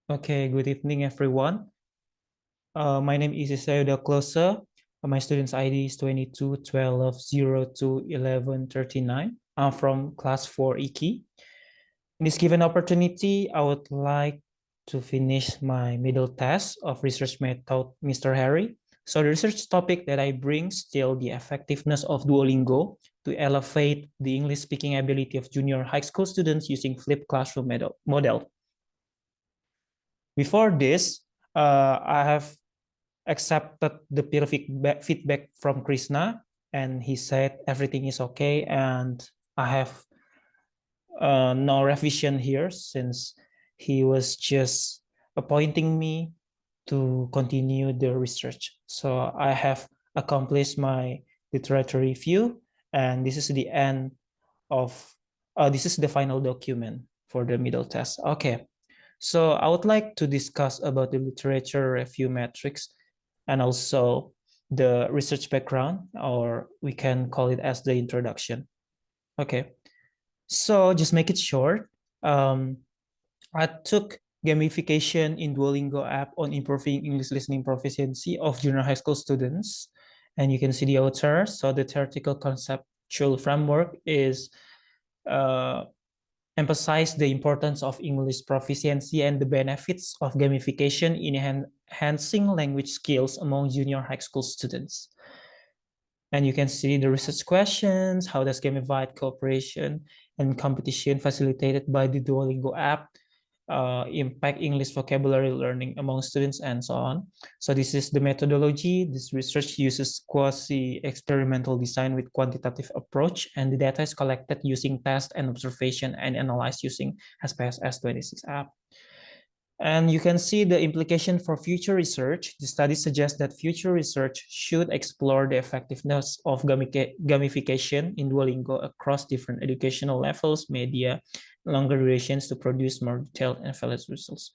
Okay, good evening, everyone. My name is Yesaya Klose. My student's ID is 2212021139. I'm from class 4 EKI. In this given opportunity, I would like to finish my middle test of research method, Mr. Harry. So the research topic that I bring still the effectiveness of Duolingo to elevate the English speaking ability of junior high school students using flipped classroom model. Before this, I have accepted the peer feedback from Krishna, and he said everything is okay, and I have no revision here since he was just appointing me to continue the research. So I have accomplished my literature review, and this is the end of this is the final document for the middle test. Okay, so I would like to discuss about the literature review metrics and also the research background, or we can call it as the introduction. Okay, so just make it short. I took gamification in Duolingo app on improving English listening proficiency of junior high school students. And you can see the author. So the theoretical conceptual framework is emphasize the importance of English proficiency and the benefits of gamification in enhancing language skills among junior high school students. And you can see the research questions, how does gamified cooperation and competition facilitated by the Duolingo app impact English vocabulary learning among students, and so on. So this is the methodology. This research uses quasi-experimental design with quantitative approach, and the data is collected using test and observation and analyzed using SPSS 26 app. And you can see the implication for future research. The study suggests that future research should explore the effectiveness of gamification in Duolingo across different educational levels, media, longer durations to produce more detailed and valid results.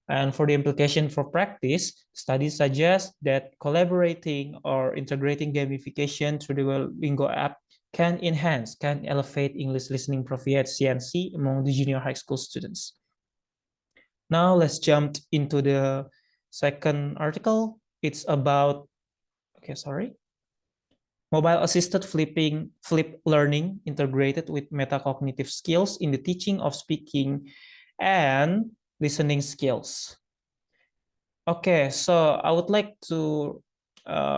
And for the implication for practice, studies suggest that collaborating or integrating gamification through the Duolingo app can elevate English listening proficiency among the junior high school students. Now let's jump into the second article. It's about, mobile-assisted flip learning integrated with metacognitive skills in the teaching of speaking and listening skills. Okay, so I would like to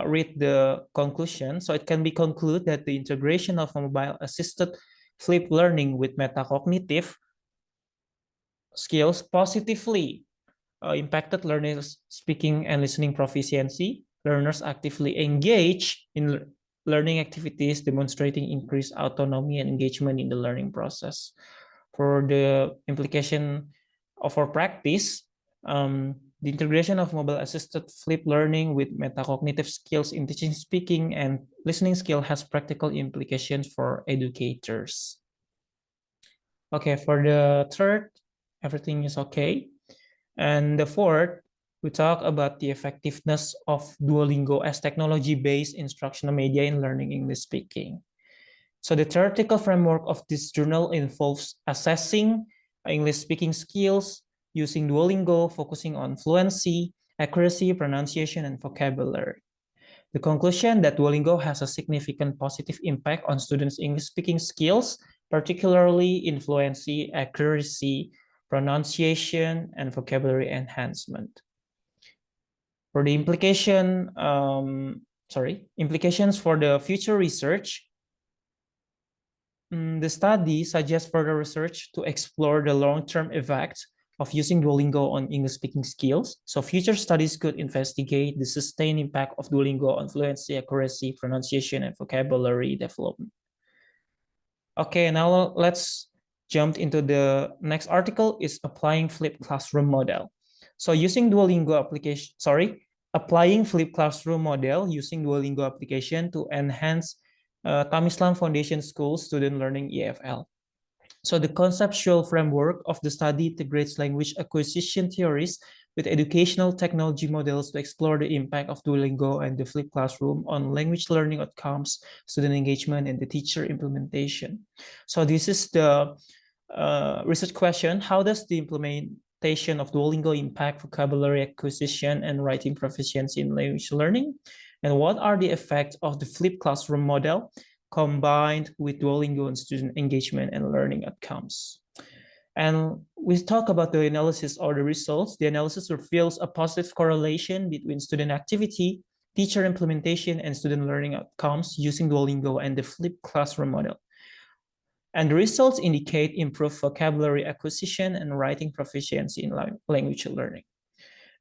read the conclusion. So it can be concluded that the integration of mobile-assisted flip learning with metacognitive skills positively impacted learners' speaking and listening proficiency. Learners actively engage in learning activities, demonstrating increased autonomy and engagement in the learning process. For the implication of our practice, the integration of mobile-assisted flip learning with metacognitive skills in teaching, speaking, and listening skill has practical implications for educators. Okay, for the third, everything is okay. And the fourth, we talk about the effectiveness of Duolingo as technology-based instructional media in learning English speaking. So the theoretical framework of this journal involves assessing English speaking skills using Duolingo, focusing on fluency, accuracy, pronunciation, and vocabulary. The conclusion that Duolingo has a significant positive impact on students' English speaking skills, particularly in fluency, accuracy, pronunciation, and vocabulary enhancement. For the implications for the future research, the study suggests further research to explore the long-term effects of using Duolingo on English-speaking skills. So future studies could investigate the sustained impact of Duolingo on fluency, accuracy, pronunciation, and vocabulary development. Okay, now let's jump into the next article, is applying flipped classroom model. So using Duolingo application, applying flipped classroom model using Duolingo application to enhance Tamislam Foundation School student learning EFL. So the conceptual framework of the study integrates language acquisition theories with educational technology models to explore the impact of Duolingo and the flipped classroom on language learning outcomes, student engagement, and the teacher implementation. So this is the research question. How does the implementation of Duolingo impact vocabulary acquisition and writing proficiency in language learning? And what are the effects of the flipped classroom model combined with Duolingo on student engagement and learning outcomes? And we talk about the analysis or the results. The analysis reveals a positive correlation between student activity, teacher implementation, and student learning outcomes using Duolingo and the flipped classroom model. And the results indicate improved vocabulary acquisition and writing proficiency in language learning.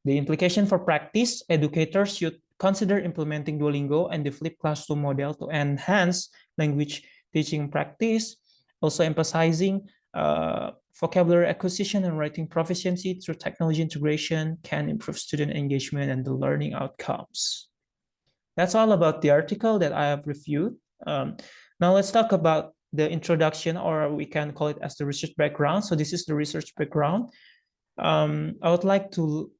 The implication for practice, educators should consider implementing Duolingo and the flipped classroom model to enhance language teaching practice, also emphasizing vocabulary acquisition and writing proficiency through technology integration can improve student engagement and the learning outcomes. That's all about the article that I have reviewed. Now let's talk about the introduction, or we can call it as the research background. So this is the research background. I would like to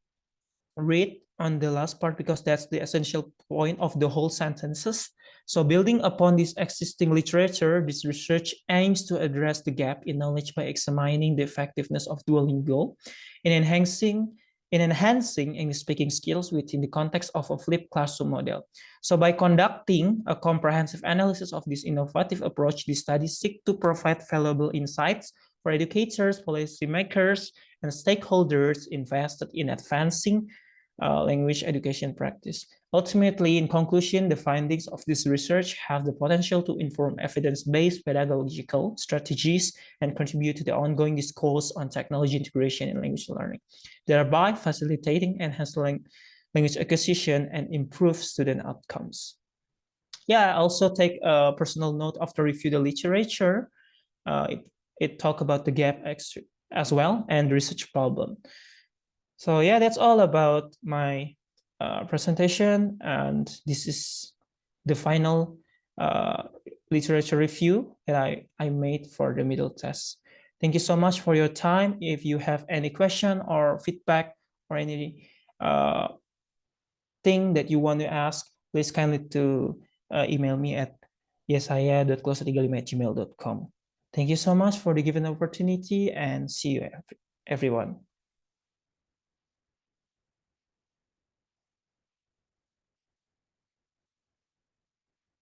read on the last part because that's the essential point of the whole sentences. So building upon this existing literature, this research aims to address the gap in knowledge by examining the effectiveness of Duolingo in enhancing English speaking skills within the context of a flipped classroom model. So by conducting a comprehensive analysis of this innovative approach, the studies seek to provide valuable insights for educators, policymakers, and stakeholders invested in advancing language education practice. Ultimately, in conclusion, the findings of this research have the potential to inform evidence-based pedagogical strategies and contribute to the ongoing discourse on technology integration in language learning, thereby facilitating enhanced language acquisition and improve student outcomes. Yeah, I also take a personal note after review the literature. It talk about the gap as well and the research problem. So yeah, that's all about my presentation, and this is the final literature review that I made for the middle test. Thank you so much for your time. If you have any question or feedback or any thing that you want to ask, please kindly to email me at yesaya.klose35@gmail.com. Thank you so much for the given opportunity, and see you everyone.